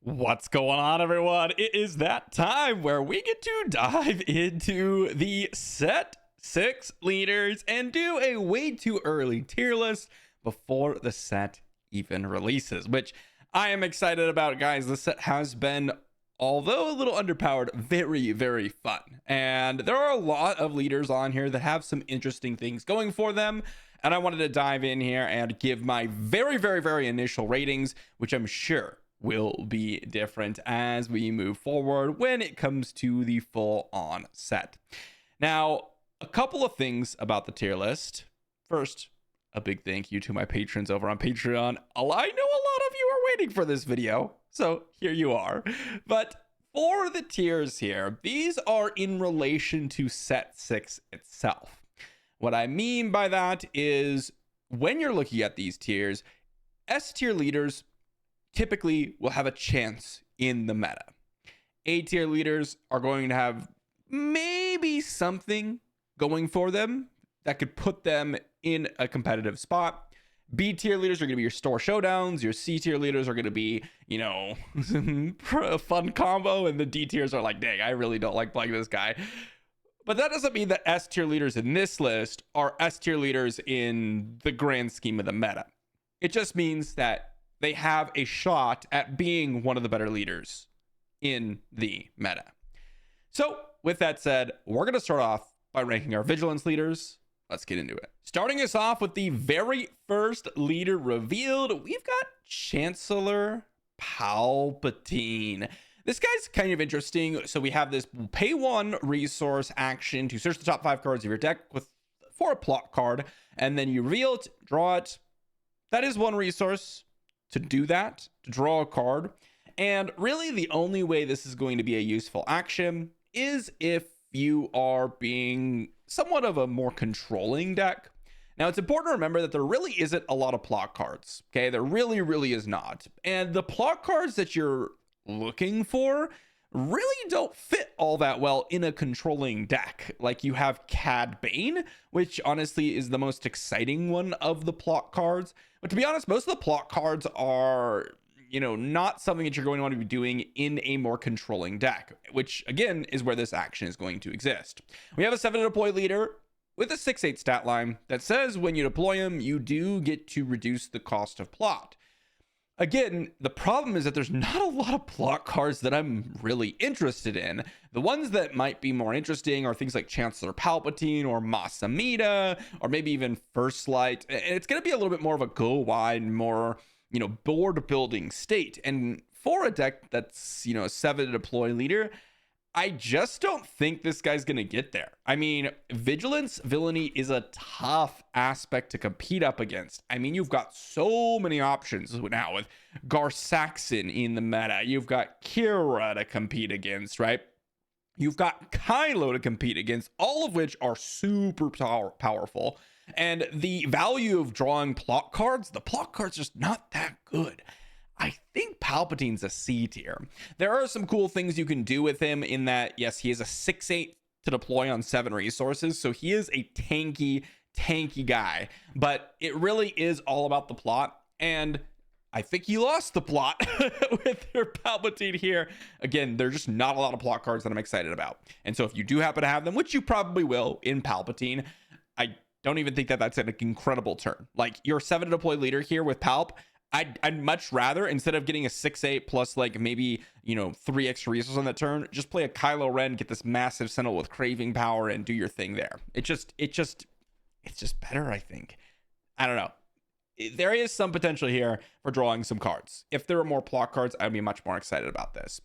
What's going on, everyone? It is that time where we get to dive into the set 6 leaders and do a way too early tier list before the set even releases, which I am excited about, guys. The set has been, although a little underpowered, very, very fun. And there are a lot of leaders on here that have some interesting things going for them. And I wanted to dive in here and give my very, very, very initial ratings, which I'm sure will be different as we move forward when it comes to the full on set. Now, a couple of things about the tier list. First, a big thank you to my patrons over on Patreon. I know a lot of you are waiting for this video, so here you are. But for the tiers here, these are in relation to set 6 itself. What I mean by that is when you're looking at these tiers, S tier leaders typically will have a chance in the meta. A tier leaders are going to have maybe something going for them that could put them in a competitive spot. B tier leaders are going to be your store showdowns. Your C tier leaders are going to be, a fun combo. And the D tiers are like, dang, I really don't like playing this guy. But that doesn't mean that S tier leaders in this list are S tier leaders in the grand scheme of the meta. It just means that they have a shot at being one of the better leaders in the meta. So with that said, we're going to start off by ranking our Vigilance leaders. Let's get into it. Starting us off with the very first leader revealed, we've got Chancellor Palpatine. This guy's kind of interesting. So we have this pay 1 resource action to search the top 5 cards of your deck for a plot card, and then you reveal it, draw it. That is 1 resource to do that, to draw a card. And really the only way this is going to be a useful action is if you are being somewhat of a more controlling deck. Now, it's important to remember that there really isn't a lot of plot cards. Okay, there really is not. And the plot cards that you're looking for really don't fit all that well in a controlling deck. Like, you have Cad Bane, which honestly is the most exciting one of the plot cards. But to be honest, most of the plot cards are, not something that you're going to want to be doing in a more controlling deck, which again is where this action is going to exist. We have a 7 deploy leader with a 6/8 stat line that says when you deploy him, you do get to reduce the cost of plot. Again, the problem is that there's not a lot of plot cards that I'm really interested in. The ones that might be more interesting are things like Chancellor Palpatine or Masamita, or maybe even First Light. And it's going to be a little bit more of a go wide, more, board building state. And for a deck that's, a 7 deploy leader, I just don't think this guy's going to get there. I mean, Vigilance villainy is a tough aspect to compete up against. I mean, you've got so many options now with Gar Saxon in the meta. You've got Kira to compete against, right? You've got Kylo to compete against, all of which are super powerful. And the value of drawing plot cards, the plot cards just not that good. I think Palpatine's a C tier. There are some cool things you can do with him in that, yes, he is a 6/8 to deploy on 7 resources. So he is a tanky guy, but it really is all about the plot. And I think you lost the plot with your Palpatine here. Again, there's just not a lot of plot cards that I'm excited about. And so if you do happen to have them, which you probably will in Palpatine, I don't even think that that's an incredible turn. Like, your 7 deploy leader here with Palp, I'd much rather, instead of getting a 6/8 plus like maybe 3 extra resources on that turn, just play a Kylo Ren, get this massive Sentinel with craving power, and do your thing there. It's just better, I think. I don't know. There is some potential here for drawing some cards. If there were more plot cards, I'd be much more excited about this.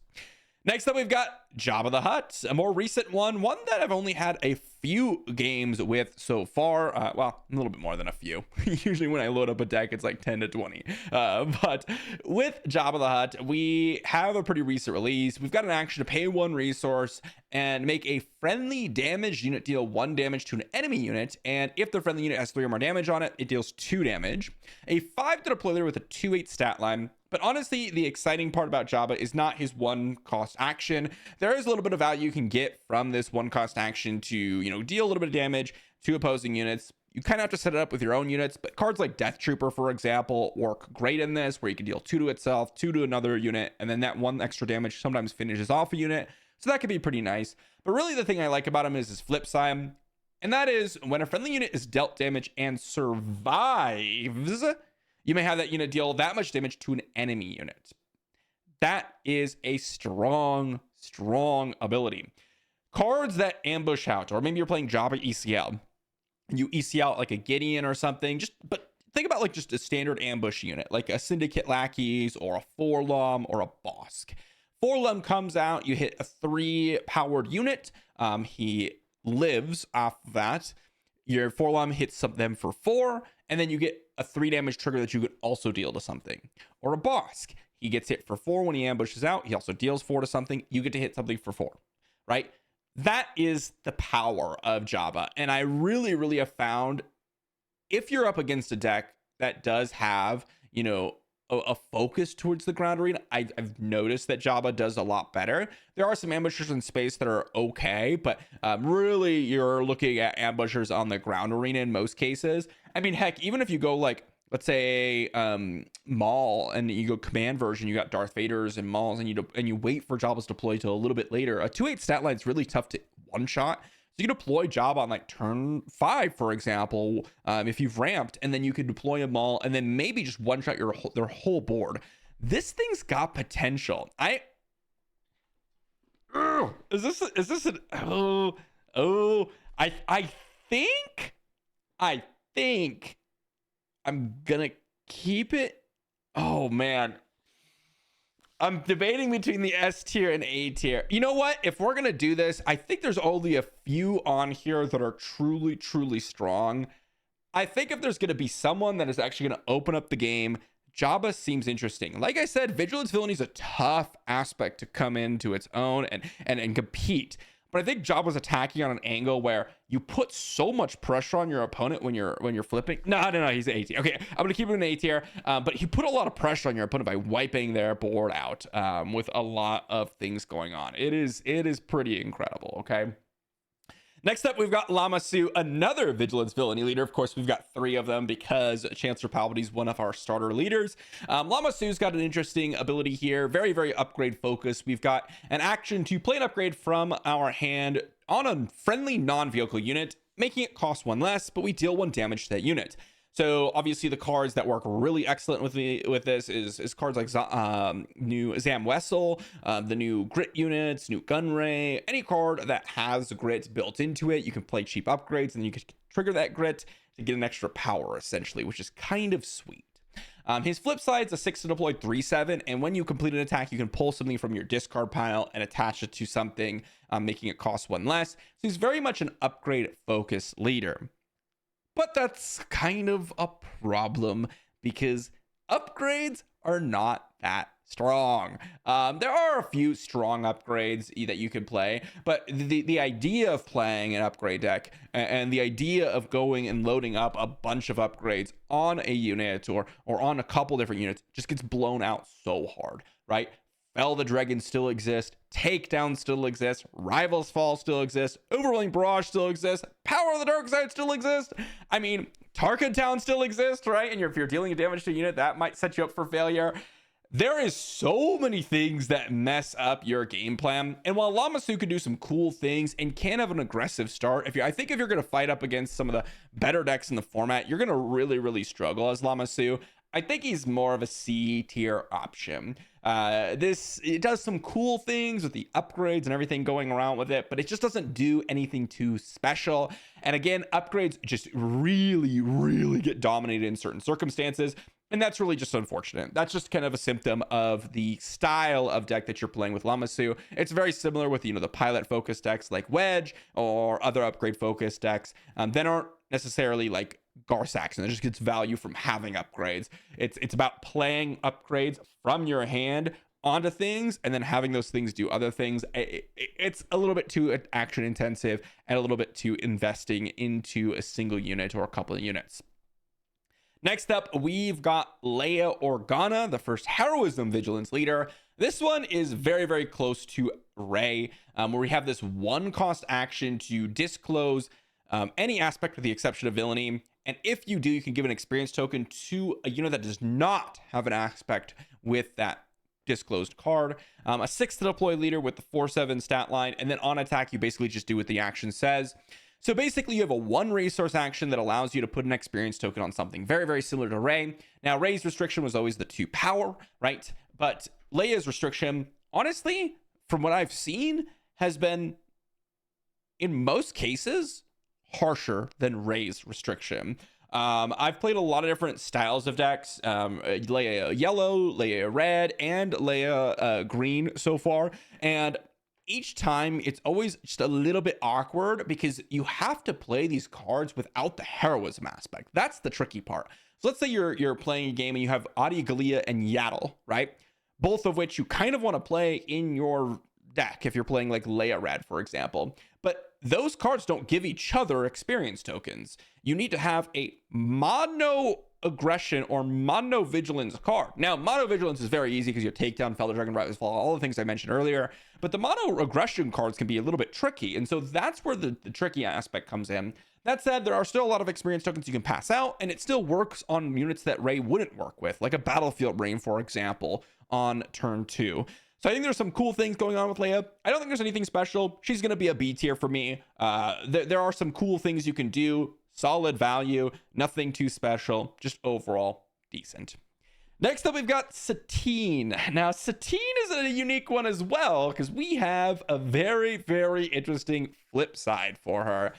Next up, we've got Jabba the Hutt, a more recent one that I've only had a few games with so far. Well, a little bit more than a few. Usually when I load up a deck, it's like 10 to 20. But with Jabba the Hutt, we have a pretty recent release. We've got an action to pay 1 resource and make a friendly damage unit deal 1 damage to an enemy unit. And if the friendly unit has 3 or more damage on it, it deals 2 damage. A 5 to deploy leader with a 2/8 stat line. But honestly, the exciting part about Jabba is not his 1 cost action. There is a little bit of value you can get from this 1 cost action to, deal a little bit of damage to opposing units. You kind of have to set it up with your own units, but cards like Death Trooper, for example, work great in this, where you can deal 2 to itself, 2 to another unit, and then that 1 extra damage sometimes finishes off a unit. So that could be pretty nice. But really the thing I like about him is his flip side, and that is when a friendly unit is dealt damage and survives, you may have that unit deal that much damage to an enemy unit. That is a strong ability. Cards that ambush out, or maybe you're playing Jabba ECL, and you EC out like a Gideon or something, but think about like just a standard ambush unit, like a Syndicate Lackeys or a Forlom or a Bosk. Forlom comes out, you hit a 3 powered unit. He lives off of that. Your Forlom hits them for 4, and then you get a 3 damage trigger that you could also deal to something. Or a Bosk, he gets hit for 4 when he ambushes out. He also deals 4 to something. You get to hit something for 4, right? That is the power of Jabba. And I really have found, if you're up against a deck that does have, you know, a focus towards the ground arena, I've noticed that Jabba does a lot better. There are some ambushers in space that are okay, but really you're looking at ambushers on the ground arena in most cases. I mean, heck, even if you go like, let's say Maul, and you go command version, you got Darth Vader's and Mauls, and you wait for Jabba's deploy till a little bit later. A 2/8 stat line is really tough to one shot. So you can deploy Jabba on like turn 5, for example, if you've ramped, and then you could deploy a Maul, and then maybe just one shot their whole board. This thing's got potential. Is this an I think I'm gonna keep it. Oh man, I'm debating between the S tier and A tier. You know what? If we're going to do this, I think there's only a few on here that are truly strong. I think if there's going to be someone that is actually going to open up the game, Jabba seems interesting. Like I said, Vigilance Villainy is a tough aspect to come into its own and compete. But I think Jabba's attacking on an angle where you put so much pressure on your opponent when you're flipping. No, he's an A tier. Okay, I'm gonna keep him an A tier. But he put a lot of pressure on your opponent by wiping their board out with a lot of things going on. It is pretty incredible. Okay. Next up, we've got Lama Su, another Vigilance Villainy leader. Of course, we've got 3 of them because Chancellor Palpatine's one of our starter leaders. Lama Su's got an interesting ability here. Very upgrade focused. We've got an action to play an upgrade from our hand on a friendly non-vehicle unit, making it cost 1 less, but we deal 1 damage to that unit. So obviously the cards that work really excellent with this is cards like new Zam Wessel, the new Grit units, new Gunray, any card that has Grit built into it. You can play cheap upgrades and you can trigger that Grit to get an extra power essentially, which is kind of sweet. His flip side is a 6 to deploy 3/7, and when you complete an attack, you can pull something from your discard pile and attach it to something, making it cost 1 less. So he's very much an upgrade focused leader. But that's kind of a problem because upgrades are not that strong. There are a few strong upgrades that you could play, but the idea of playing an upgrade deck and the idea of going and loading up a bunch of upgrades on a unit or on a couple different units just gets blown out so hard, right? Fell the Dragon still exists, Takedown still exists, Rivals Fall still exists, Overwhelming Barrage still exists, Power of the Dark Side still exists. I mean, Tarkin Town still exists, right? And if you're dealing damage to a unit, that might set you up for failure. There is so many things that mess up your game plan. And while Lama Su can do some cool things and can have an aggressive start, I think if you're going to fight up against some of the better decks in the format, you're going to really struggle as Lama Su. I think he's more of a C tier option. It does some cool things with the upgrades and everything going around with it, but it just doesn't do anything too special. And again, upgrades just really get dominated in certain circumstances. And that's really just unfortunate. That's just kind of a symptom of the style of deck that you're playing with Lama Su. It's very similar with, the pilot focused decks like Wedge or other upgrade focused decks that aren't necessarily like Gar Saxon. It just gets value from having upgrades. It's about playing upgrades from your hand onto things and then having those things do other things. It's a little bit too action intensive and a little bit too investing into a single unit or a couple of units. Next up, we've got Leia Organa, the first Heroism Vigilance leader. This one is very close to Rey, where we have this 1 cost action to disclose any aspect with the exception of villainy. And if you do, you can give an experience token to a unit that does not have an aspect with that disclosed card. A 6 to deploy leader with the 4/7 stat line, and then on attack you basically just do what the action says. So basically you have a 1 resource action that allows you to put an experience token on something very, very similar to Rey. Now Rey's restriction was always the 2 power, right? But Leia's restriction, honestly, from what I've seen, has been in most cases harsher than Rey's restriction. I've played a lot of different styles of decks, Leia yellow, Leia red, and Leia green so far, and each time it's always just a little bit awkward because you have to play these cards without the heroism aspect. That's the tricky part. So let's say you're playing a game and you have Adi Gallia and Yaddle, right? Both of which you kind of want to play in your deck if you're playing like Leia red, for example. But those cards don't give each other experience tokens. You need to have a mono aggression or mono vigilance card. Now, mono vigilance is very easy because you have takedown, Felder Dragon, Rival's Fall, all the things I mentioned earlier. But the mono aggression cards can be a little bit tricky. And so that's where the tricky aspect comes in. That said, there are still a lot of experience tokens you can pass out, and it still works on units that Rey wouldn't work with, like a Battlefield Rain, for example, on turn 2. So I think there's some cool things going on with Leia. I don't think there's anything special. She's going to be a B tier for me. There are some cool things you can do. Solid value, nothing too special, just overall decent. Next up, we've got Satine. Now, Satine is a unique one as well because we have a very, very interesting flip side for her.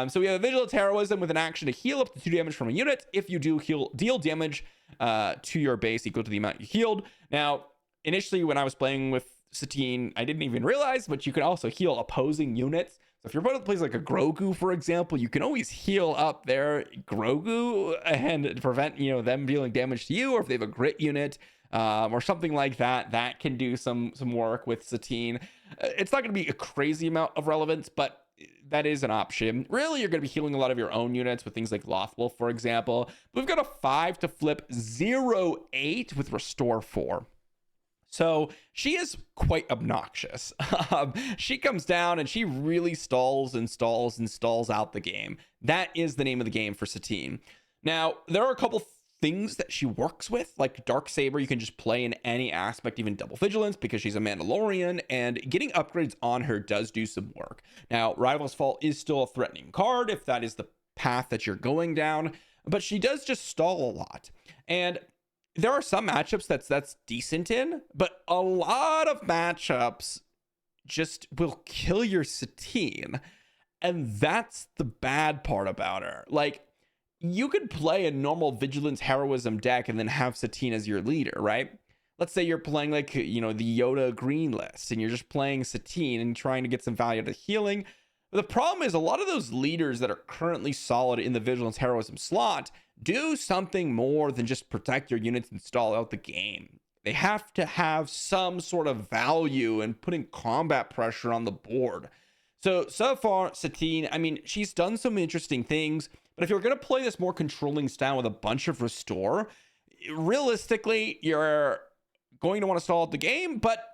So we have a Vigilance Heroism with an action to heal up to 2 damage from a unit. If you do deal damage to your base equal to the amount you healed. Now, initially when I was playing with Satine, I didn't even realize, but you can also heal opposing units. So if your opponent plays like a Grogu, for example, you can always heal up their Grogu and prevent, them dealing damage to you, or if they have a grit unit or something like that, that can do some work with Satine. It's not going to be a crazy amount of relevance, but that is an option. Really, you're going to be healing a lot of your own units with things like Lothwolf, for example. We've got a 5 to flip 0/8 with Restore 4. So she is quite obnoxious. She comes down and she really stalls out the game. That is the name of the game for Satine. Now, there are a couple things that she works with, like Darksaber. You can just play in any aspect, even double vigilance, because she's a Mandalorian, and getting upgrades on her does do some work. Now, Rival's Fall is still a threatening card if that is the path that you're going down, but she does just stall a lot. And there are some matchups that's decent in, but a lot of matchups just will kill your Satine. And that's the bad part about her. Like, you could play a normal Vigilance Heroism deck and then have Satine as your leader, right? Let's say you're playing like, the Yoda green list and you're just playing Satine and trying to get some value to healing. But the problem is a lot of those leaders that are currently solid in the Vigilance Heroism slot do something more than just protect your units and stall out the game. They have to have some sort of value and putting combat pressure on the board. So far, Satine, she's done some interesting things, but if you're going to play this more controlling style with a bunch of restore, realistically, you're going to want to stall out the game, but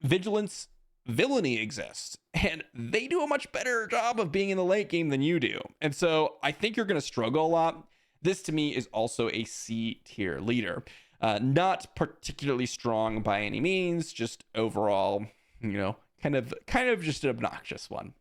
Vigilance villainy exists, and they do a much better job of being in the late game than you do. And so I think you're going to struggle a lot. This to me is also a C tier leader. Not particularly strong by any means, just overall, kind of just an obnoxious one.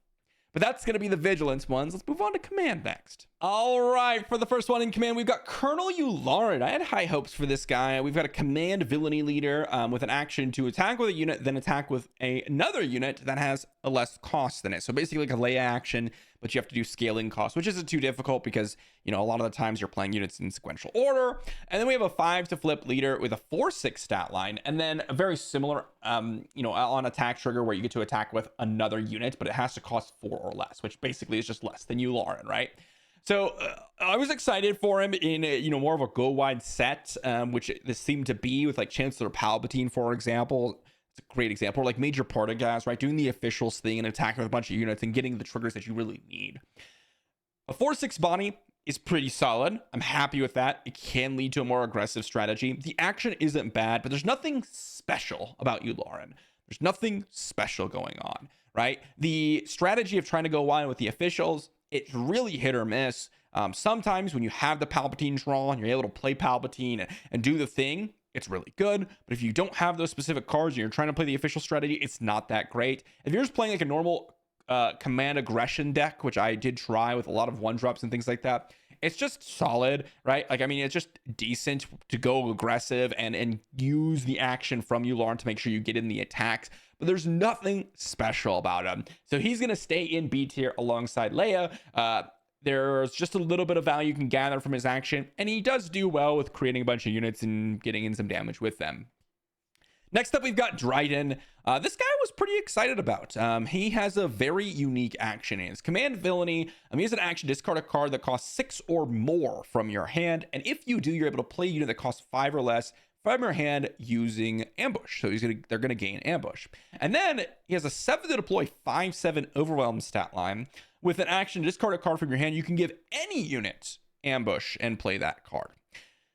But that's going to be the Vigilance ones. Let's move on to Command next. All right, for the first one in Command, we've got Colonel Yularen. I had high hopes for this guy. We've got a Command villainy leader with an action to attack with a unit, then attack with another unit that has a less cost than it. So basically like a Leia action, but you have to do scaling costs, which isn't too difficult because, a lot of the times you're playing units in sequential order. And then we have a 5 to flip leader with a 4/6 stat line. And then a very similar, on attack trigger where you get to attack with another unit, but it has to cost 4 or less, which basically is just less than Yularen, right? So I was excited for him in more of a go wide set, which this seemed to be with like Chancellor Palpatine, for example. It's a great example, or like Major Partagaz, right? Doing the officials thing and attacking with a bunch of units and getting the triggers that you really need. A 4/6 Bonnie is pretty solid. I'm happy with that. It can lead to a more aggressive strategy. The action isn't bad, but there's nothing special about Yularen. There's nothing special going on, right? The strategy of trying to go wide with the officials, it's really hit or miss. Sometimes when you have the Palpatine draw and you're able to play Palpatine and do the thing, it's really good. But if you don't have those specific cards and you're trying to play the official strategy, it's not that great. If you're just playing like a normal command aggression deck, which I did try with a lot of 1-drops and things like that, it's just solid, right? Like, I mean, it's just decent to go aggressive and use the action from Yularen to make sure you get in the attacks, but there's nothing special about him. So he's going to stay in B tier alongside Leia. There's just a little bit of value you can gather from his action, and he does do well with creating a bunch of units and getting in some damage with them. Next up, we've got Dryden. This guy I was pretty excited about. He has a very unique action in his command villainy. He has an action, discard a card that costs 6 or more from your hand. And if you do, you're able to play a unit that costs 5 or less from your hand using ambush. So they're gonna gain ambush. And then he has a 7 to deploy 5/7 overwhelm stat line. With an action, discard a card from your hand. You can give any unit ambush and play that card.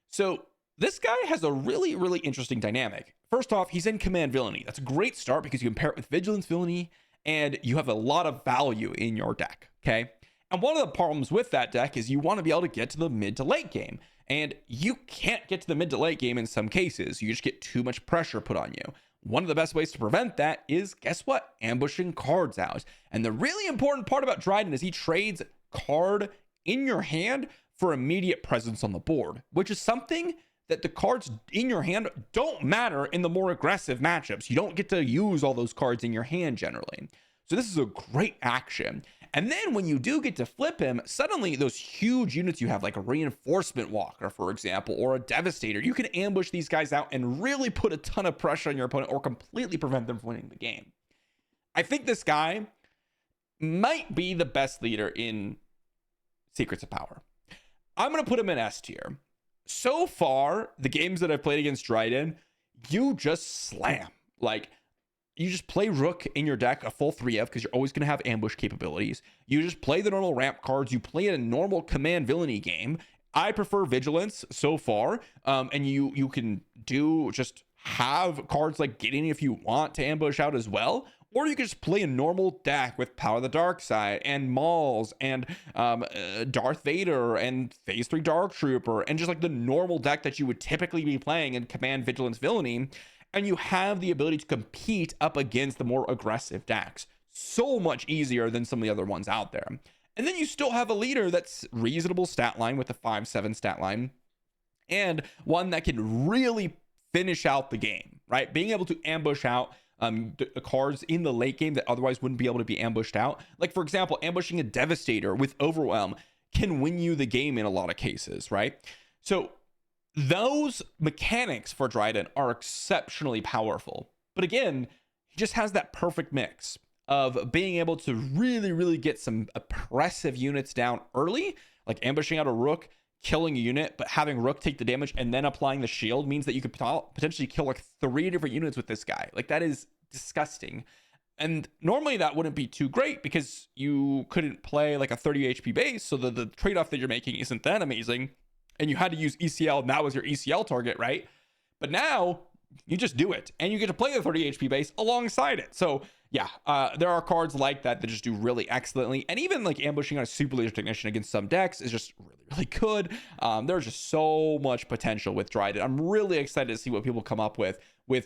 So this guy has a really, really interesting dynamic. First off, he's in command villainy. That's a great start because you can pair it with vigilance villainy and you have a lot of value in your deck, okay? And one of the problems with that deck is you want to be able to get to the mid to late game, and you can't get to the mid to late game in some cases. You just get too much pressure put on you. One of the best ways to prevent that is, guess what? Ambushing cards out. And the really important part about Dryden is he trades card in your hand for immediate presence on the board, which is something that the cards in your hand don't matter in the more aggressive matchups. You don't get to use all those cards in your hand generally. So this is a great action. And then when you do get to flip him, suddenly those huge units you have, like a reinforcement walker, for example, or a devastator, you can ambush these guys out and really put a ton of pressure on your opponent or completely prevent them from winning the game. I think this guy might be the best leader in Secrets of Power. I'm going to put him in S tier. So far, the games that I've played against Dryden, you just slam. Like, you just play Rook in your deck, a full 3F, because you're always going to have ambush capabilities. You just play the normal ramp cards. You play a normal command villainy game. I prefer Vigilance so far. And you can just have cards like Getting if you want to ambush out as well. Or you can just play a normal deck with Power of the Dark Side and Mauls and Darth Vader and Phase 3 Dark Trooper and just like the normal deck that you would typically be playing in Command Vigilance Villainy. And you have the ability to compete up against the more aggressive decks. So much easier than some of the other ones out there. And then you still have a leader that's reasonable stat line with a 5/7 stat line. And one that can really finish out the game, right? Being able to ambush out the cards in the late game that otherwise wouldn't be able to be ambushed out. Like, for example, ambushing a Devastator with Overwhelm can win you the game in a lot of cases, right? So those mechanics for Dryden are exceptionally powerful. But again, he just has that perfect mix of being able to really, really get some oppressive units down early, like ambushing out a Rook, killing a unit, but having Rook take the damage and then applying the shield means that you could potentially kill like 3 different units with this guy. Like, that is disgusting. And normally that wouldn't be too great because you couldn't play like a 30 HP base, so the trade-off that you're making isn't that amazing. And you had to use ECL, and that was your ECL target, right? But now you just do it, and you get to play the 30 HP base alongside it. So yeah, there are cards like that that just do really excellently. And even like ambushing on a Super Laser Technician against some decks is just really, really good. There's just so much potential with Dryden. I'm really excited to see what people come up with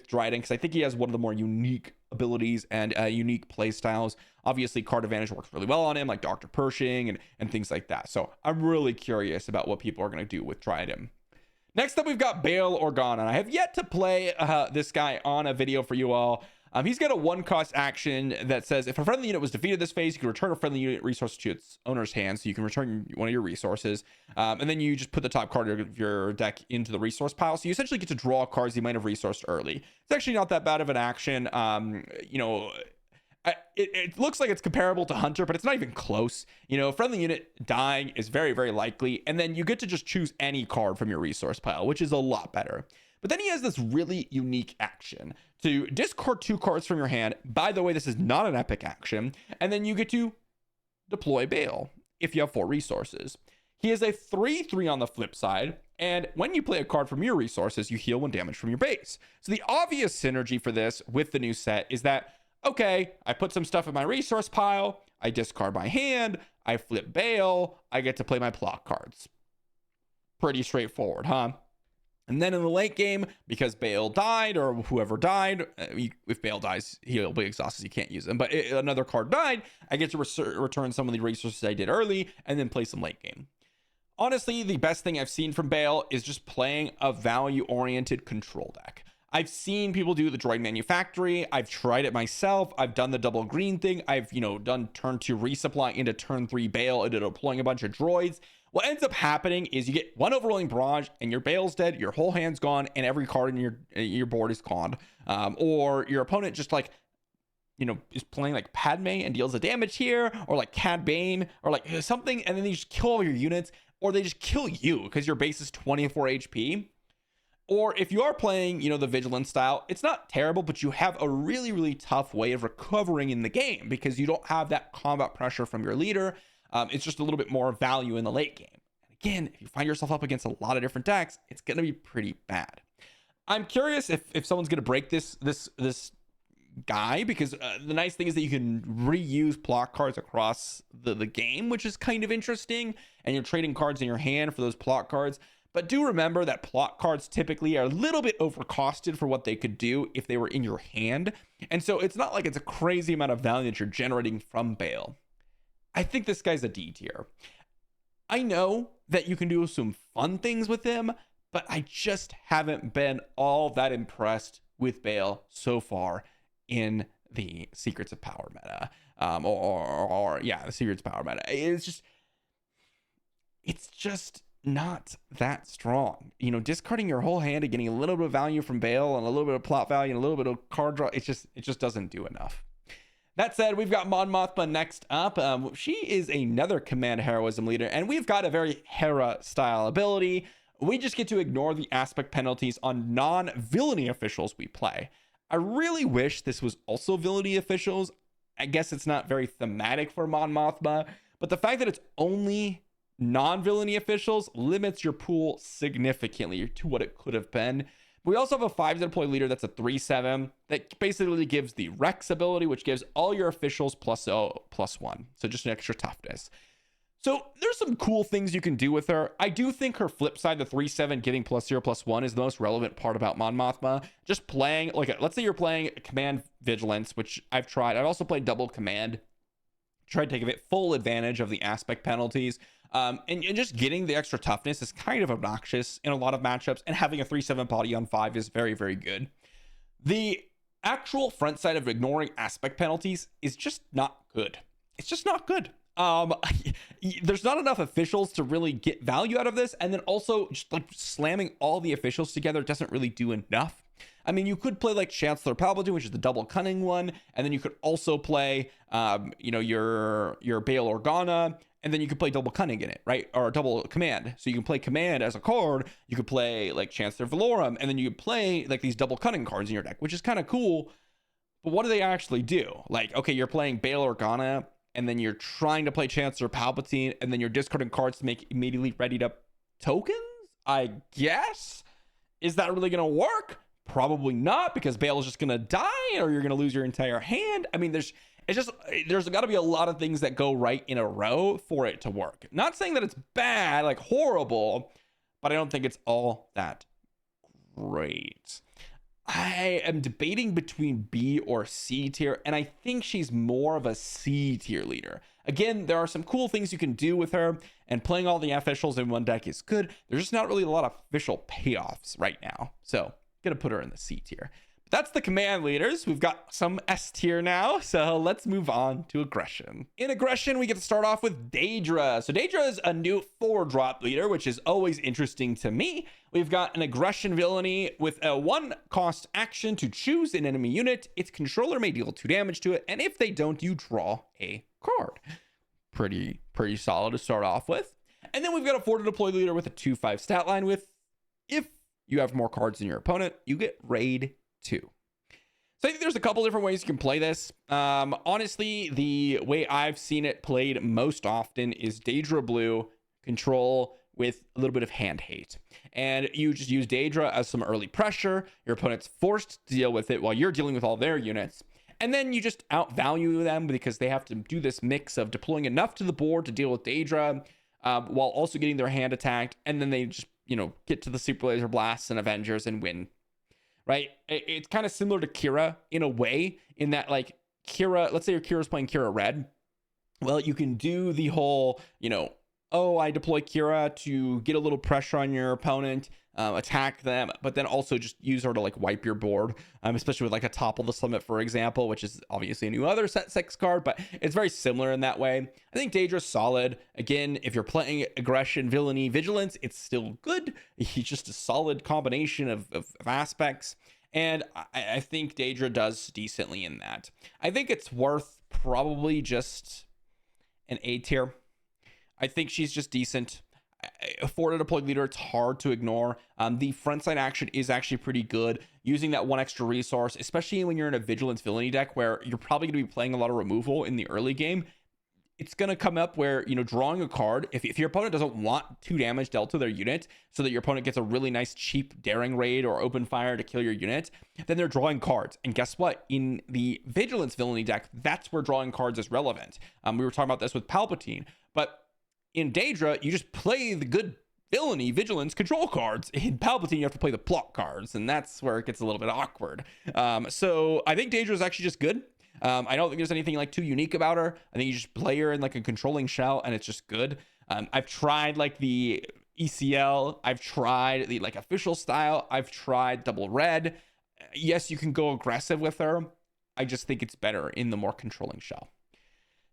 Dryden, because I think he has one of the more unique abilities and unique play styles. Obviously, card advantage works really well on him, like Dr. Pershing and things like that. So I'm really curious about what people are going to do with Dryden. Next up, we've got Bail Organa. I have yet to play this guy on a video for you all. He's got a 1-cost action that says if a friendly unit was defeated this phase, you can return a friendly unit resource to its owner's hand. So you can return one of your resources. And then you just put the top card of your deck into the resource pile. So you essentially get to draw cards you might have resourced early. It's actually not that bad of an action. It looks like it's comparable to Hunter, but it's not even close. Friendly unit dying is very, very likely. And then you get to just choose any card from your resource pile, which is a lot better. But then he has this really unique action to discard 2 cards from your hand. By the way, this is not an epic action. And then you get to deploy Bail if you have 4 resources. He is a 3/3 on the flip side. And when you play a card from your resources, you heal 1 damage from your base. So the obvious synergy for this with the new set is that okay, I put some stuff in my resource pile, I discard my hand, I flip Bale, I get to play my plot cards. Pretty straightforward, huh? And then in the late game, because Bale died, or whoever died, if Bale dies, he'll be exhausted, you can't use him. But another card died, I get to return some of the resources I did early, and then play some late game. Honestly, the best thing I've seen from Bale is just playing a value-oriented control deck. I've seen people do the droid manufactory. I've tried it myself. I've done the double green thing. I've, done turn 2 resupply into turn 3 Bale into deploying a bunch of droids. What ends up happening is you get one overrolling barrage and your Bale's dead, your whole hand's gone, and every card in your board is gone. Or your opponent just is playing like Padme and deals the damage here, or like Cad Bane, or like something, and then they just kill all your units, or they just kill you because your base is 24 HP. Or if you are playing, the Vigilance style, it's not terrible, but you have a really, really tough way of recovering in the game because you don't have that combat pressure from your leader. It's just a little bit more value in the late game. And again, if you find yourself up against a lot of different decks, it's going to be pretty bad. I'm curious if someone's going to break this guy, because the nice thing is that you can reuse plot cards across the game, which is kind of interesting, and you're trading cards in your hand for those plot cards. But do remember that plot cards typically are a little bit overcosted for what they could do if they were in your hand, and so it's not like it's a crazy amount of value that you're generating from Bale. I think this guy's a D tier. I know that you can do some fun things with him, but I just haven't been all that impressed with Bale so far in the Secrets of Power meta, the Secrets of Power meta. It's just not that strong. Discarding your whole hand and getting a little bit of value from Bale and a little bit of plot value and a little bit of card draw, it just doesn't do enough. That said, we've got Mon Mothma next up. She is another command heroism leader, and we've got a very Hera style ability. We just get to ignore the aspect penalties on non-villainy officials we play. I really wish this was also villainy officials. I guess it's not very thematic for Mon Mothma, but the fact that it's only non-villainy officials limits your pool significantly to what it could have been. We also have a 5 deploy leader that's a 3/7 that basically gives the Rex ability, which gives all your officials +1, so just an extra toughness. So there's some cool things you can do with her. I do think her flip side, the 3/7 getting +0/+1, is the most relevant part about Mon Mothma. Just playing, let's say you're playing Command Vigilance, which I've tried. I've also played Double Command. Tried to take full advantage of the aspect penalties. And just getting the extra toughness is kind of obnoxious in a lot of matchups, and having a 3/7 body on 5 is very, very good. The actual front side of ignoring aspect penalties is just not good. It's just not good. There's not enough officials to really get value out of this, and then also just slamming all the officials together doesn't really do enough. I mean, you could play like Chancellor Palpatine, which is the double cunning one, and then you could also play your Bail Organa, and then you could play double cunning in it, right? Or double command. So you can play command as a card, you could play like Chancellor Valorum, and then you could play like these double cunning cards in your deck, which is kind of cool. But what do they actually do? Like, okay, you're playing Bail Organa, and then you're trying to play Chancellor Palpatine, and then you're discarding cards to make immediately readied up tokens, I guess? Is that really going to work? Probably not, because Bale is just going to die, or you're going to lose your entire hand. I mean, there's got to be a lot of things that go right in a row for it to work. Not saying that it's bad, like horrible, but I don't think it's all that great. I am debating between B or C tier, and I think she's more of a C tier leader. Again, there are some cool things you can do with her, and playing all the officials in one deck is good. There's just not really a lot of official payoffs right now, so gonna put her in the C tier. But that's the command leaders. We've got some S tier now, so let's move on to aggression. In aggression, we get to start off with Daedra. So Daedra is a new 4-drop leader, which is always interesting to me. We've got an aggression villainy with a 1-cost action to choose an enemy unit. Its controller may deal 2 damage to it, and if they don't, you draw a card. Pretty solid to start off with. And then we've got a 4-deploy leader with a 2/5 stat line with, if you have more cards than your opponent, you get raid 2. So I think there's a couple different ways you can play this. Honestly, the way I've seen it played most often is Daedra Blue control with a little bit of hand hate. And you just use Daedra as some early pressure. Your opponent's forced to deal with it while you're dealing with all their units. And then you just outvalue them because they have to do this mix of deploying enough to the board to deal with Daedra, while also getting their hand attacked. And then they just, get to the Super Laser Blasts and Avengers and win, right? It's kind of similar to Kira in a way, in that, like, Kira, let's say your Kira's playing Kira red. Well, you can do the whole, oh, I deploy Kira to get a little pressure on your opponent, attack them, but then also just use her to, like, wipe your board, especially with, like, a Topple the Summit, for example, which is obviously a new other set 6 card, but it's very similar in that way. I think Daedra's solid. Again, if you're playing aggression, villainy, vigilance, it's still good. He's just a solid combination of aspects. And I think Daedra does decently in that. I think it's worth probably just an A tier. I think she's just decent. For a deployed leader, it's hard to ignore. The frontside action is actually pretty good. Using that one extra resource, especially when you're in a Vigilance villainy deck where you're probably going to be playing a lot of removal in the early game, it's going to come up where, drawing a card, if your opponent doesn't want 2 damage dealt to their unit so that your opponent gets a really nice cheap daring raid or open fire to kill your unit, then they're drawing cards. And guess what? In the Vigilance villainy deck, that's where drawing cards is relevant. We were talking about this with Palpatine, but in Daedra, you just play the good villainy vigilance control cards. In Palpatine, you have to play the plot cards, and that's where it gets a little bit awkward. So I think Daedra is actually just good. I don't think there's anything like too unique about her. I think you just play her in like a controlling shell and it's just good. I've tried like the ECL. I've tried the like official style. I've tried double red. Yes, you can go aggressive with her. I just think it's better in the more controlling shell.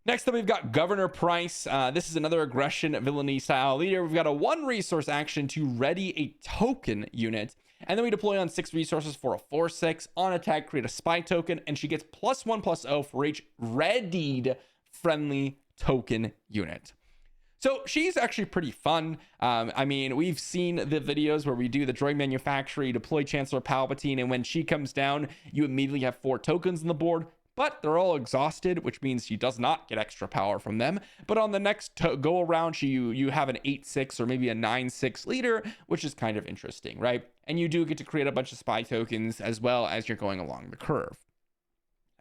Next up, we've got Governor Price. This is another aggression villainy style leader. We've got a 1 resource action to ready a token unit. And then we deploy on 6 resources for a 4/6. On attack, create a spy token, and she gets +1/+0 for each readied friendly token unit. So she's actually pretty fun. I mean, we've seen the videos where we do the droid manufacturer, you deploy Chancellor Palpatine, and when she comes down, you immediately have 4 tokens on the board. But they're all exhausted, which means she does not get extra power from them. But on the next go around, you have an 8/6 or maybe a 9/6 leader, which is kind of interesting, right? And you do get to create a bunch of spy tokens as well as you're going along the curve.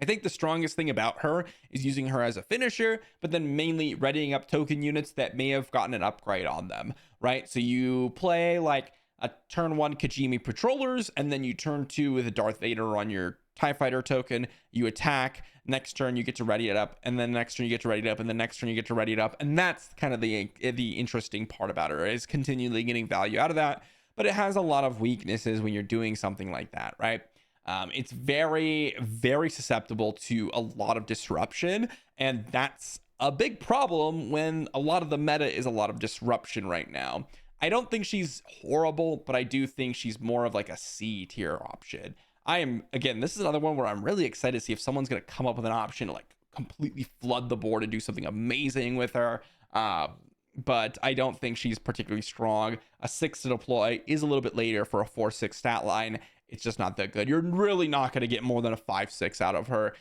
I think the strongest thing about her is using her as a finisher, but then mainly readying up token units that may have gotten an upgrade on them, right? So you play like a turn 1 Kajimi Patrollers, and then you turn 2 with a Darth Vader on your TIE Fighter token, you attack, next turn you get to ready it up, and then next turn you get to ready it up, and then next turn you get to ready it up. And that's kind of the interesting part about her, is continually getting value out of that. But it has a lot of weaknesses when you're doing something like that, right? It's very, very susceptible to a lot of disruption, and that's a big problem when a lot of the meta is a lot of disruption right now. I don't think she's horrible, but I do think she's more of like a C tier option. This is another one where I'm really excited to see if someone's going to come up with an option to like completely flood the board and do something amazing with her. But I don't think she's particularly strong. A 6 to deploy is a little bit later for a 4/6 stat line. It's just not that good. You're really not going to get more than a 5/6 out of her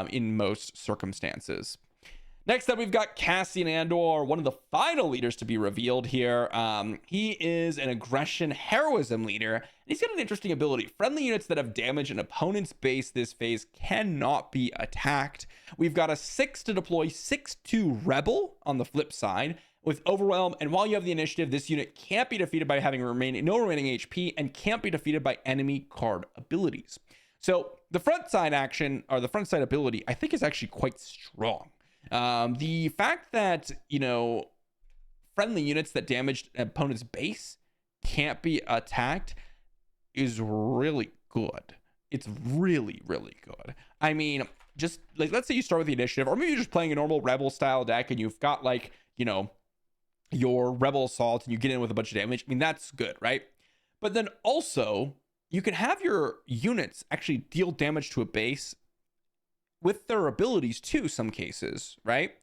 in most circumstances. Next up, we've got Cassian Andor, one of the final leaders to be revealed here. He is an aggression heroism leader, and he's got an interesting ability. Friendly units that have damage an opponent's base this phase cannot be attacked. We've got a 6 to deploy, 6/2 rebel on the flip side with overwhelm, and while you have the initiative, this unit can't be defeated by having no remaining HP and can't be defeated by enemy card abilities. So the front side action, or the front side ability, I think is actually quite strong. The fact that, friendly units that damaged an opponent's base can't be attacked is really good. It's really, really good. I mean, just like, let's say you start with the initiative, or maybe you're just playing a normal rebel style deck and you've got like, your rebel assault and you get in with a bunch of damage. I mean, that's good, right? But then also you can have your units actually deal damage to a base with their abilities too, some cases, right?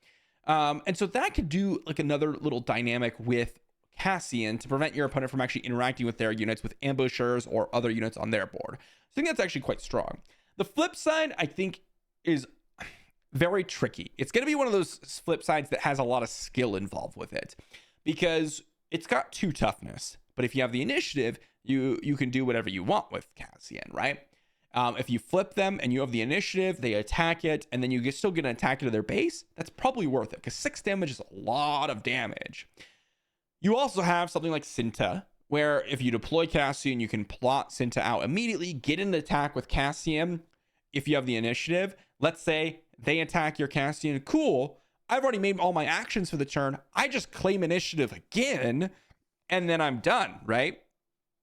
And so that could do like another little dynamic with Cassian to prevent your opponent from actually interacting with their units with ambushers or other units on their board. So I think that's actually quite strong. The flip side, I think, is very tricky. It's going to be one of those flip sides that has a lot of skill involved with it, because it's got 2 toughness. But if you have the initiative, you can do whatever you want with Cassian, right? If you flip them and you have the initiative, they attack it, and then you still get an attack into their base, that's probably worth it, because 6 damage is a lot of damage. You also have something like Cinta, where if you deploy Cassian, you can plot Cinta out immediately, get an attack with Cassian. If you have the initiative, let's say they attack your Cassian, cool. I've already made all my actions for the turn. I just claim initiative again, and then I'm done, right?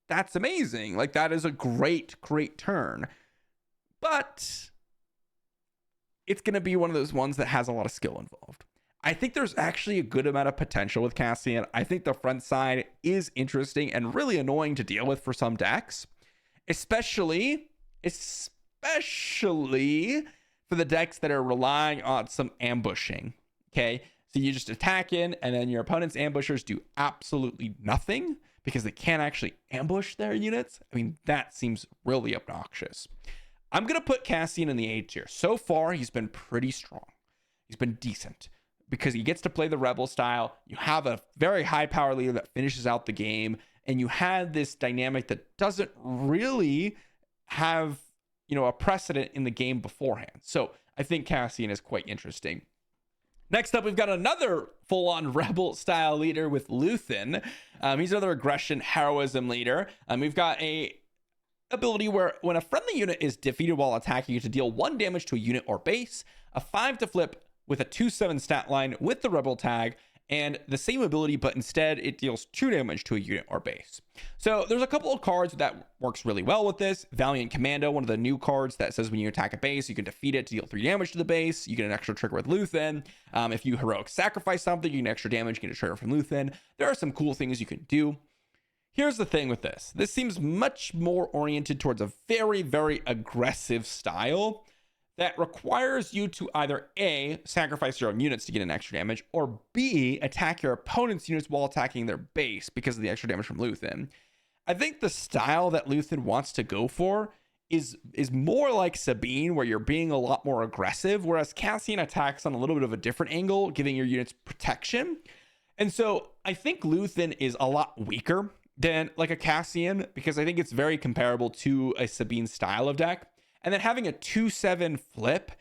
That's amazing. Like, that is a great turn. But it's going to be one of those ones that has a lot of skill involved. I think there's actually a good amount of potential with Cassian. I think the front side is interesting and really annoying to deal with for some decks, especially for the decks that are relying on some ambushing. Okay, so you just attack in, and then your opponent's ambushers do absolutely nothing because they can't actually ambush their units. I mean, that seems really obnoxious. I'm going to put Cassian in the A tier. So far, he's been pretty strong. He's been decent because he gets to play the Rebel style. You have a very high power leader that finishes out the game, and you had this dynamic that doesn't really have, a precedent in the game beforehand. So I think Cassian is quite interesting. Next up, we've got another full-on Rebel style leader with Luthen. He's another aggression heroism leader. We've got a ability where when a friendly unit is defeated while attacking, you to deal 1 damage to a unit or base, a 5 to flip with a 2/7 stat line with the Rebel tag, and the same ability, but instead it deals 2 damage to a unit or base. So there's a couple of cards that works really well with this. Valiant Commando, one of the new cards that says when you attack a base, you can defeat it to deal 3 damage to the base. You get an extra trigger with Luthen. If you heroic sacrifice something, you get extra damage, you get a trigger from Luthen. There are some cool things you can do. Here's the thing with this. This seems much more oriented towards a very, very aggressive style that requires you to either A, sacrifice your own units to get an extra damage, or B, attack your opponent's units while attacking their base because of the extra damage from Luthen. I think the style that Luthen wants to go for is more like Sabine, where you're being a lot more aggressive, whereas Cassian attacks on a little bit of a different angle, giving your units protection. And so I think Luthen is a lot weaker than like a Cassian, because I think it's very comparable to a Sabine style of deck. And then having a 2/7 flip,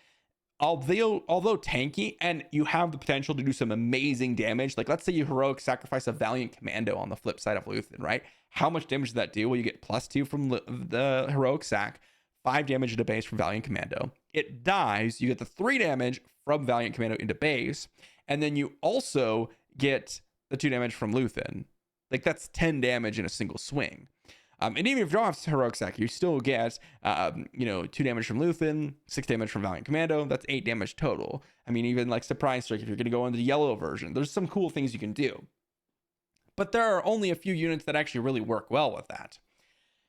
although tanky, and you have the potential to do some amazing damage. Like, let's say you heroic sacrifice a Valiant Commando on the flip side of Luthen, right? How much damage does that do? Well, you get +2 from the heroic sac, 5 damage into base from Valiant Commando. It dies, you get the 3 damage from Valiant Commando into base, and then you also get the 2 damage from Luthen. Like, that's 10 damage in a single swing. And even if you don't have heroic sac, you still get 2 damage from Luthen, 6 damage from Valiant Commando. That's 8 damage total. I mean, even like Surprise Strike, if you're going to go into the yellow version, there's some cool things you can do. But there are only a few units that actually really work well with that.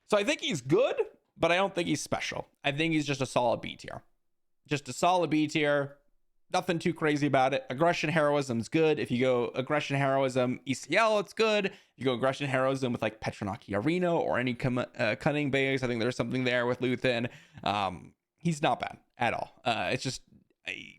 So I think he's good, but I don't think he's special. I think he's just a solid B tier. Just a solid B tier. Nothing too crazy about it. Aggression heroism's good. If you go aggression heroism ECL, it's good. If you go aggression heroism with like Petronaki Arena or any Cunning base, I think there's something there with Luthen. He's not bad at all. It's just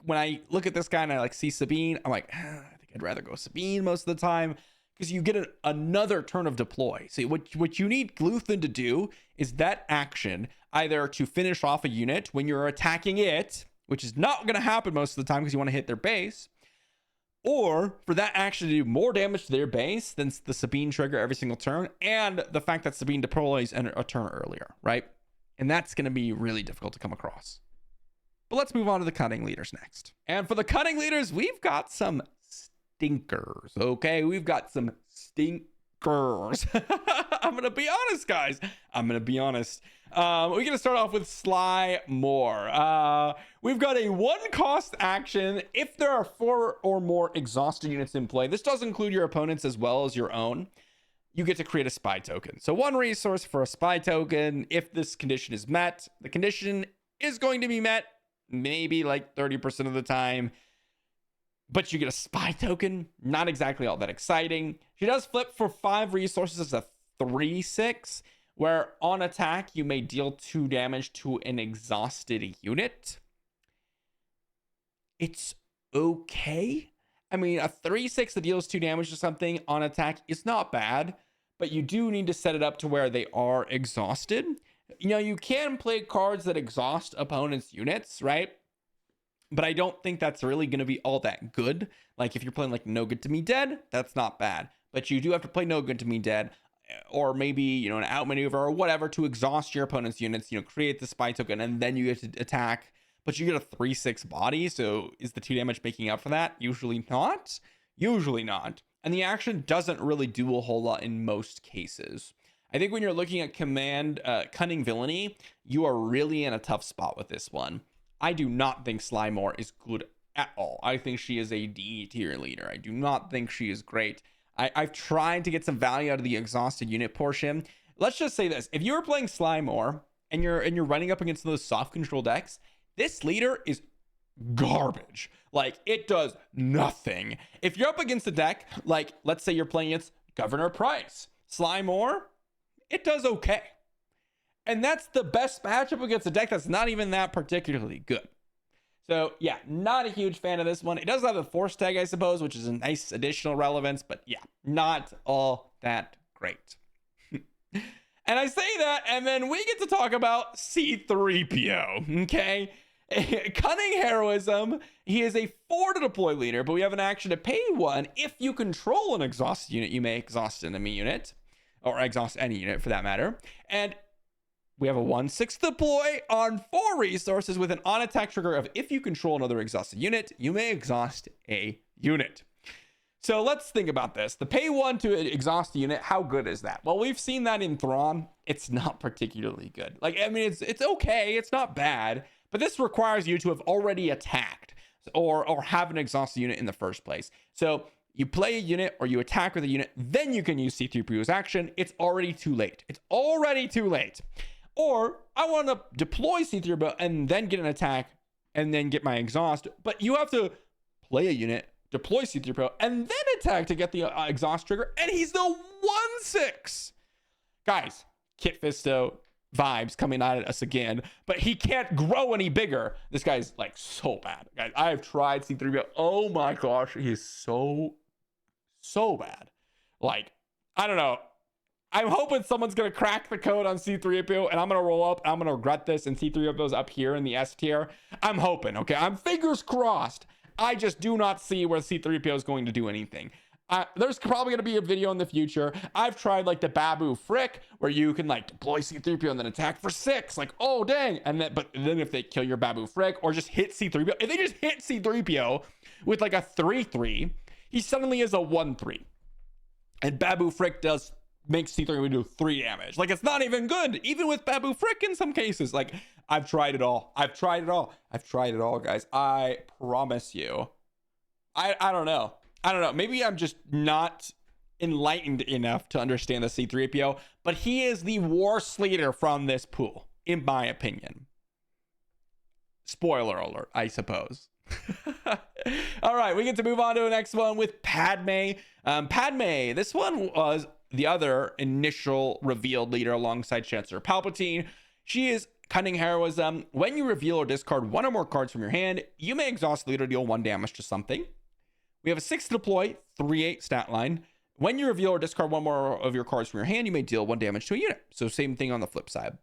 when I look at this guy and I like see Sabine, I'm like, I think I'd rather go Sabine most of the time, because you get another turn of deploy. So what you need Luthen to do is that action, either to finish off a unit when you're attacking it, which is not going to happen most of the time because you want to hit their base, or for that action to do more damage to their base than the Sabine trigger every single turn, and the fact that Sabine deploys a turn earlier, right? And that's going to be really difficult to come across. But let's move on to the Cunning leaders next. And for the Cunning leaders, we've got some stinkers, okay? We've got some stinkers. I'm going to be honest, guys. I'm going to be honest. We're going to start off with Sly Moore. We've got a 1 cost action. If there are 4 or more exhausted units in play, this does include your opponents as well as your own, you get to create a spy token. So 1 resource for a spy token. If this condition is met, the condition is going to be met maybe like 30% of the time, but you get a spy token. Not exactly all that exciting. She does flip for 5 resources as a 3/6, where on attack, you may deal 2 damage to an exhausted unit. It's okay. I mean, a 3/6 that deals 2 damage to something on attack is not bad, but you do need to set it up to where they are exhausted. You know, you can play cards that exhaust opponents' units, right? But I don't think that's really going to be all that good. Like if you're playing like No Good to Me Dead, that's not bad. But you do have to play No Good to Me Dead, or maybe, you know, an outmaneuver or whatever to exhaust your opponent's units, you know, create the spy token, and then you get to attack. But you get a 3/6 body, so is the 2 damage making up for that? Usually not. Usually not. And the action doesn't really do a whole lot in most cases. I think when you're looking at Cunning Villainy, you are really in a tough spot with this one. I do not think Slymore is good at all. I think she is a D tier leader. I do not think she is great. I've tried to get some value out of the exhausted unit portion. Let's just say this: if you were playing Slymore and you're running up against those soft control decks, this leader is garbage. Like, it does nothing. If you're up against a deck, like let's say you're playing against Governor Price, Slymore, it does okay. And that's the best matchup against a deck that's not even that particularly good. So yeah, not a huge fan of this one. It does have the force tag, I suppose, which is a nice additional relevance, but yeah, not all that great. And I say that, and then we get to talk about C3PO, okay? Cunning Heroism. He is a 4 to deploy leader, but we have an action to pay 1. If you control an exhausted unit, you may exhaust an enemy unit, or exhaust any unit for that matter. And we have a 1/6 deploy on 4 resources with an on attack trigger of if you control another exhausted unit, you may exhaust a unit. So let's think about this. The pay 1 to exhaust a unit, how good is that? Well, we've seen that in Thrawn. It's not particularly good. Like, I mean, it's okay. It's not bad, but this requires you to have already attacked or have an exhausted unit in the first place. So you play a unit or you attack with a unit, then you can use C3PO's action. It's already too late. It's already too late. Or I want to deploy C3PO and then get an attack and then get my exhaust. But you have to play a unit, deploy C3PO, and then attack to get the exhaust trigger. And he's the 1/6. Guys, Kit Fisto vibes coming out at us again. But he can't grow any bigger. This guy's like so bad. Guys, I have tried C3PO. Oh my gosh, he's so bad. Like, I don't know. I'm hoping someone's going to crack the code on C3PO and I'm going to roll up. I'm going to regret this. And C3PO's up here in the S tier. I'm hoping. Okay. I'm fingers crossed. I just do not see where C3PO is going to do anything. There's probably going to be a video in the future. I've tried like the Babu Frick where you can like deploy C3PO and then attack for 6. Like, oh, dang. And then, but then if they kill your Babu Frick or just hit C3PO, if they just hit C3PO with like a 3/3, he suddenly is a 1/3. And Babu Frick makes C3PO do 3 damage. Like, it's not even good, even with Babu Frick in some cases. Like, I've tried it all. I've tried it all, guys. I promise you. I don't know. Maybe I'm just not enlightened enough to understand the C3PO, but he is the worst leader from this pool, in my opinion. Spoiler alert, I suppose. All right, we get to move on to the next one with Padme. Padme, this one was the other initial revealed leader alongside Chancellor Palpatine. She is Cunning Heroism. When you reveal or discard 1 or more cards from your hand, you may exhaust the leader to deal 1 damage to something. We have a 6 to deploy, 3/8 stat line. When you reveal or discard 1 more of your cards from your hand, you may deal 1 damage to a unit. So same thing on the flip side.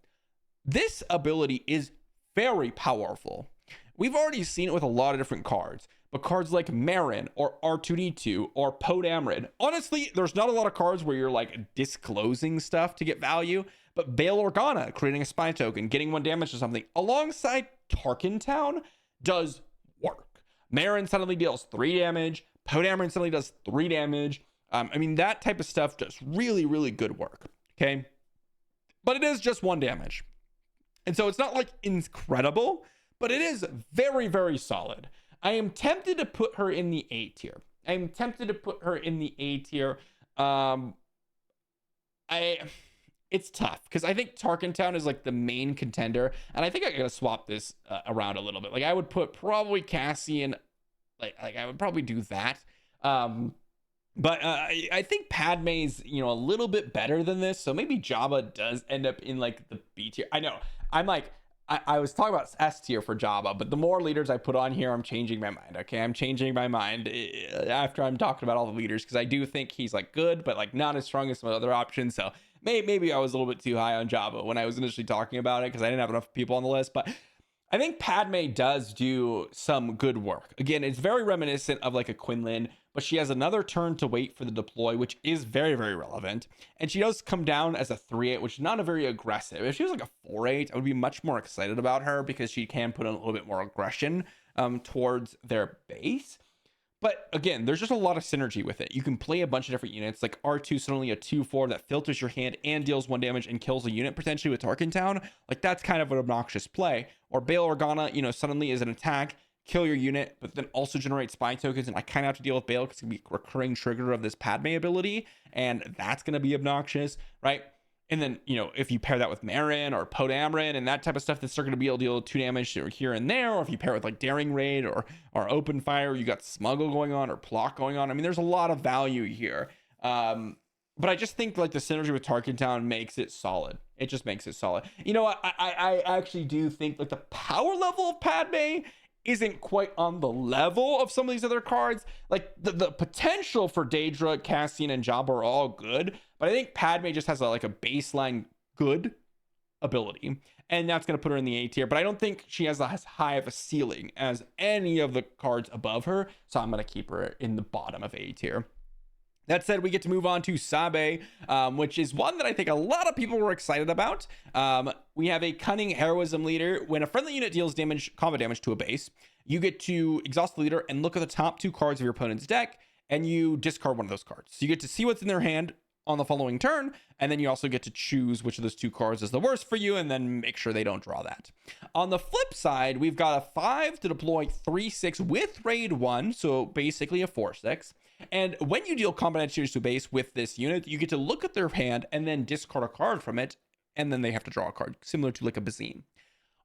This ability is very powerful. We've already seen it with a lot of different cards, but cards like Marin or R2D2 or Poe Dameron, honestly, there's not a lot of cards where you're like disclosing stuff to get value, but Bail Organa, creating a spy token, getting 1 damage to something alongside Tarkin Town does work. Marin suddenly deals 3 damage. Poe Dameron suddenly does 3 damage. I mean, that type of stuff does really, really good work. Okay. But it is just 1 damage. And so it's not like incredible, but it is very, very solid. I am tempted to put her in the A tier. It's tough because I think Tarkin Town is like the main contender, and I think I gotta swap this around a little bit. Like, I would put probably Cassian, like I would probably do that. But I think Padme's, you know, a little bit better than this, so maybe Jabba does end up in like the B tier. I know I'm like, I was talking about S tier for Jabba, but the more leaders I put on here, I'm changing my mind. Okay, I'm changing my mind after I'm talking about all the leaders, because I do think he's like good, but like not as strong as some other options. So maybe I was a little bit too high on Jabba when I was initially talking about it because I didn't have enough people on the list, but I think Padme does do some good work. Again, it's very reminiscent of like a Quinlan, but she has another turn to wait for the deploy, which is very, very relevant. And she does come down as a 3/8, which is not a very aggressive. If she was like a 4/8, I would be much more excited about her because she can put in a little bit more aggression towards their base. But again, there's just a lot of synergy with it. You can play a bunch of different units, like R2 suddenly a 2/4 that filters your hand and deals 1 damage and kills a unit potentially with Tarkin Town. Like that's kind of an obnoxious play. Or Bail Organa, suddenly is an attack, kill your unit, but then also generate spy tokens. And I kind of have to deal with Bail because it's gonna be a recurring trigger of this Padme ability, and that's gonna be obnoxious, right? And then, if you pair that with Marin or Podamrin and that type of stuff, that's going to be able to deal 2 damage here and there. Or if you pair it with like Daring Raid or Open Fire, you got Smuggle going on or Plot going on. I mean, there's a lot of value here. But I just think like the synergy with Tarkin Town makes it solid. It just makes it solid. I actually do think like the power level of Padme isn't quite on the level of some of these other cards. Like the potential for Daedra, Cassian, and Jabba are all good, but I think Padme just has a baseline good ability, and that's going to put her in the A tier. But I don't think she has as high of a ceiling as any of the cards above her, so I'm going to keep her in the bottom of A tier. That said, we get to move on to Sabe, which is one that I think a lot of people were excited about. We have a Cunning Heroism leader. When a friendly unit deals combat damage to a base, you get to exhaust the leader and look at the top 2 cards of your opponent's deck, and you discard one of those cards. So you get to see what's in their hand on the following turn, and then you also get to choose which of those 2 cards is the worst for you, and then make sure they don't draw that. On the flip side, we've got a 5 to deploy 3/6 with raid 1, so basically a 4/6. And when you deal combat damage to a base with this unit, you get to look at their hand and then discard a card from it, and then they have to draw a card, similar to like a Bazine.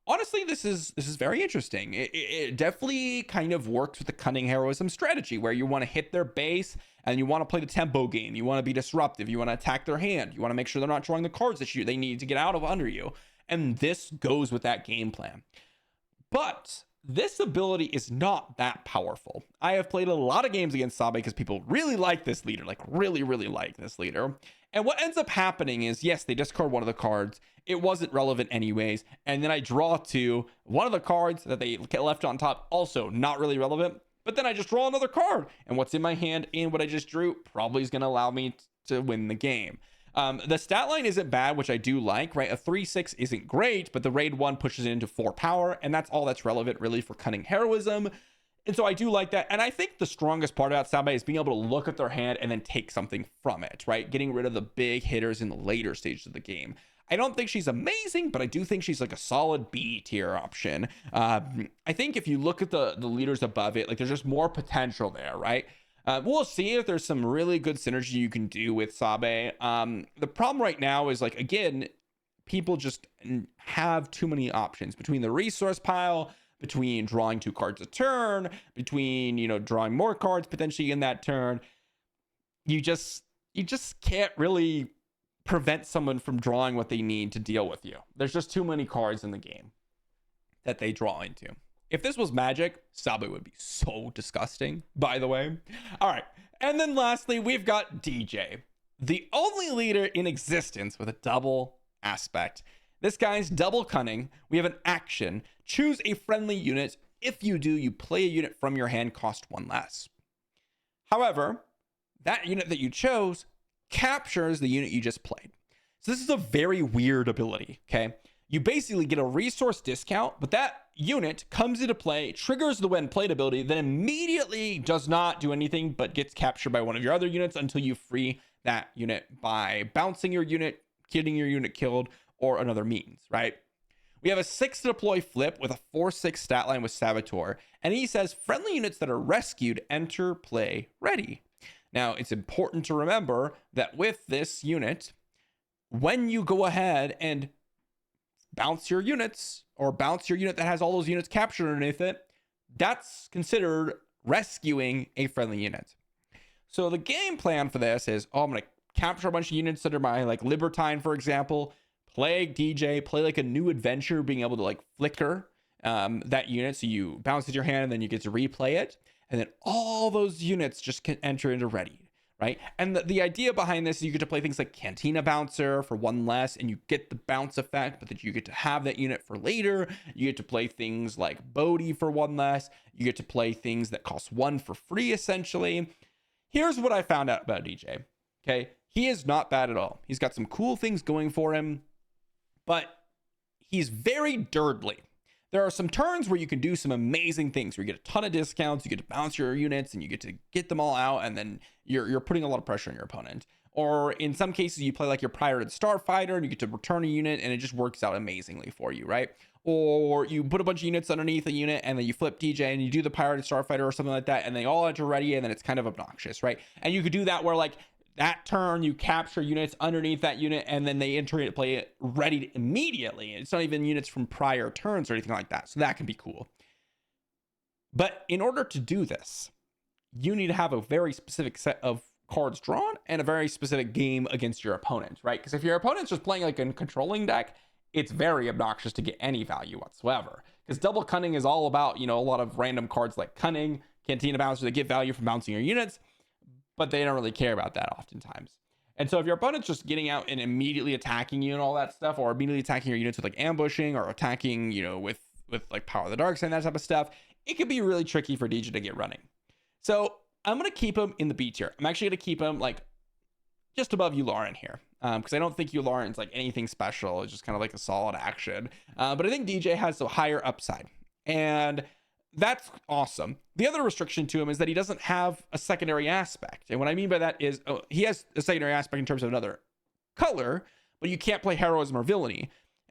Honestly, this is very interesting. It definitely kind of works with the Cunning Heroism strategy, where you want to hit their base and you want to play the tempo game. You want to be disruptive. You want to attack their hand. You want to make sure they're not drawing the cards that they need to get out of under you. And this goes with that game plan. But this ability is not that powerful. I have played a lot of games against Sabe because people really like this leader, like really, really like this leader. And what ends up happening is, yes, they discard one of the cards. It wasn't relevant anyways. And then I draw 2. One of the cards that they left on top, also not really relevant. But then I just draw another card. And what's in my hand and what I just drew probably is going to allow me to win the game. The stat line isn't bad, which I do like, right? A 3/6 isn't great, but the raid 1 pushes it into 4 power, and that's all that's relevant really for Cunning Heroism. And so I do like that. And I think the strongest part about Sabe is being able to look at their hand and then take something from it, right? Getting rid of the big hitters in the later stages of the game. I don't think she's amazing, but I do think she's like a solid B tier option. I think if you look at the leaders above it, like there's just more potential there, right? We'll see if there's some really good synergy you can do with Sabe. The problem right now is like, again, people just have too many options between the resource pile, between drawing 2 cards a turn, between, drawing more cards potentially in that turn. You just can't really prevent someone from drawing what they need to deal with you. There's just too many cards in the game that they draw into. If this was Magic, Sabe would be so disgusting, by the way. All right. And then lastly, we've got DJ, the only leader in existence with a double aspect. This guy's double cunning. We have an action. Choose a friendly unit. If you do, you play a unit from your hand, cost 1 less. However, that unit that you chose captures the unit you just played. So this is a very weird ability, okay? You basically get a resource discount, but that unit comes into play, triggers the when played ability, then immediately does not do anything but gets captured by one of your other units until you free that unit by bouncing your unit, getting your unit killed, or another means, right? We have a 6 to deploy flip with a 4/6 stat line with Saboteur, and he says friendly units that are rescued enter play ready. Now, it's important to remember that with this unit, when you go ahead and bounce your units, or bounce your unit that has all those units captured underneath it, that's considered rescuing a friendly unit. So the game plan for this is, I'm going to capture a bunch of units under my like Libertine, for example, play DJ, play like a new adventure, being able to like flicker that unit. So you bounce it your hand and then you get to replay it. And then all those units just can enter into ready, right? And the idea behind this is you get to play things like Cantina Bouncer for 1 less, and you get the bounce effect, but that you get to have that unit for later. You get to play things like Bodhi for 1 less. You get to play things that cost 1 for free, essentially. Here's what I found out about DJ. Okay, he is not bad at all. He's got some cool things going for him, but he's very dirtly. There are some turns where you can do some amazing things where you get a ton of discounts, you get to bounce your units, and you get to get them all out, and then you're putting a lot of pressure on your opponent. Or in some cases, you play like your pirated starfighter, and you get to return a unit, and it just works out amazingly for you, right? Or you put a bunch of units underneath a unit, and then you flip DJ, and you do the pirated starfighter or something like that, and they all enter ready, and then it's kind of obnoxious, right? And you could do that where like that turn you capture units underneath that unit, and then they enter it, play it ready immediately. It's not even units from prior turns or anything like that, so that can be cool. But in order to do this, you need to have a very specific set of cards drawn and a very specific game against your opponent, right? Because if your opponent's just playing like a controlling deck, it's very obnoxious to get any value whatsoever. Because double Cunning is all about, you know, a lot of random cards like Cunning, Cantina Bouncer that get value from bouncing your units, but they don't really care about that oftentimes. And so if your opponent's just getting out and immediately attacking you and all that stuff, or immediately attacking your units with like ambushing or attacking, you know, with like Power of the Dark Side and that type of stuff, it could be really tricky for DJ to get running. So I'm going to keep him in the B tier. I'm actually going to keep him like just above Yularen here. Because I don't think Yularen's like anything special. It's just kind of like a solid action. But I think DJ has a higher upside. And that's awesome. The other restriction to him is that he doesn't have a secondary aspect. And what I mean by that is he has a secondary aspect in terms of another color, but you can't play heroism or villainy.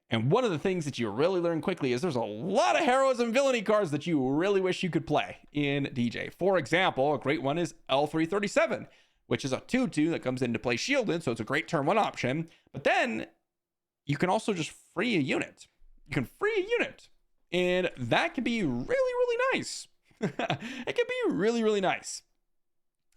And one of the things that you really learn quickly is there's a lot of heroism villainy cards that you really wish you could play in DJ. For example, a great one is L337, which is a 2/2 that comes into play shielded, so it's a great turn 1 option. But then you can also just free a unit. You can free a unit. And that can be really, really nice. It can be really, really nice.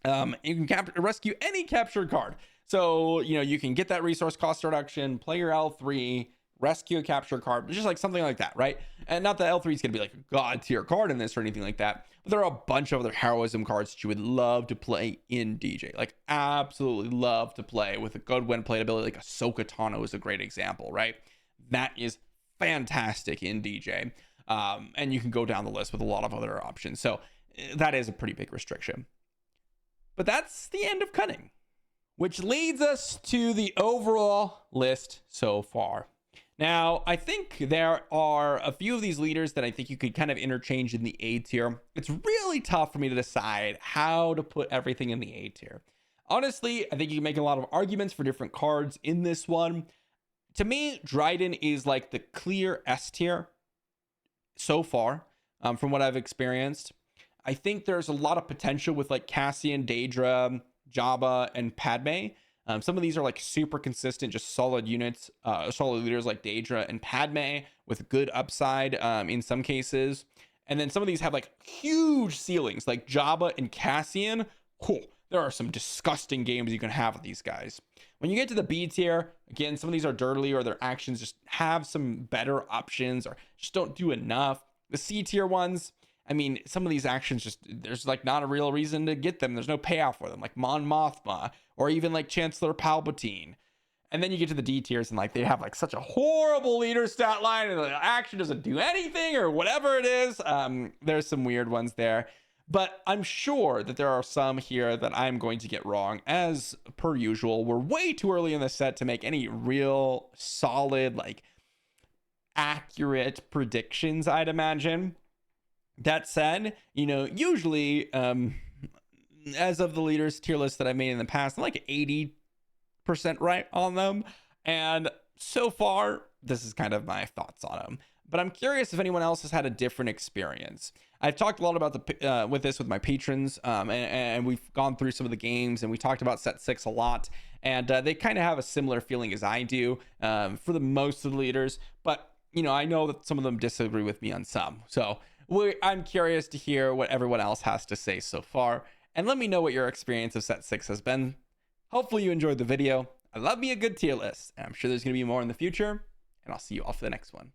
You can rescue any captured card. So, you know, you can get that resource cost reduction, play your L3, rescue a captured card, just like something like that, right? And not that L3 is going to be like a god tier card in this or anything like that, but there are a bunch of other heroism cards that you would love to play in DJ. Like, absolutely love to play with a good when played ability. Like Ahsoka Tano is a great example, right? That is fantastic in DJ. And you can go down the list with a lot of other options. So that is a pretty big restriction. But that's the end of Cunning, which leads us to the overall list so far. Now, I think there are a few of these leaders that I think you could kind of interchange in the A tier. It's really tough for me to decide how to put everything in the A tier. Honestly, I think you can make a lot of arguments for different cards in this one. To me, Dryden is like the clear S tier so far, from what I've experienced. I think there's a lot of potential with like Cassian, Daedra, Jabba, and Padme. Some of these are like super consistent, just solid units, solid leaders like Daedra and Padme with good upside in some cases. And then some of these have like huge ceilings, like Jabba and Cassian. There are some disgusting games you can have with these guys. When you get to the B tier, again, some of these are dirty or their actions just have some better options or just don't do enough. The C tier ones, I mean, some of these actions just, there's like not a real reason to get them. There's no payoff for them, like Mon Mothma or even like Chancellor Palpatine. And then you get to the D tiers and like they have like such a horrible leader stat line and the action doesn't do anything or whatever it is. There's some weird ones there. But I'm sure that there are some here that I'm going to get wrong. As per usual, we're way too early in the set to make any real solid, like accurate predictions, I'd imagine. That said, you know, usually, as of the leaders tier list that I made in the past, I'm like 80% right on them. And so far, this is kind of my thoughts on them. But I'm curious if anyone else has had a different experience. I've talked a lot about with my patrons, and we've gone through some of the games, and we talked about set 6 a lot, and they kind of have a similar feeling as I do for the most of the leaders. But you know, I know that some of them disagree with me on some, so I'm curious to hear what everyone else has to say so far, and let me know what your experience of set 6 has been. Hopefully you enjoyed the video. I love me a good tier list, and I'm sure there's going to be more in the future, and I'll see you all for the next one.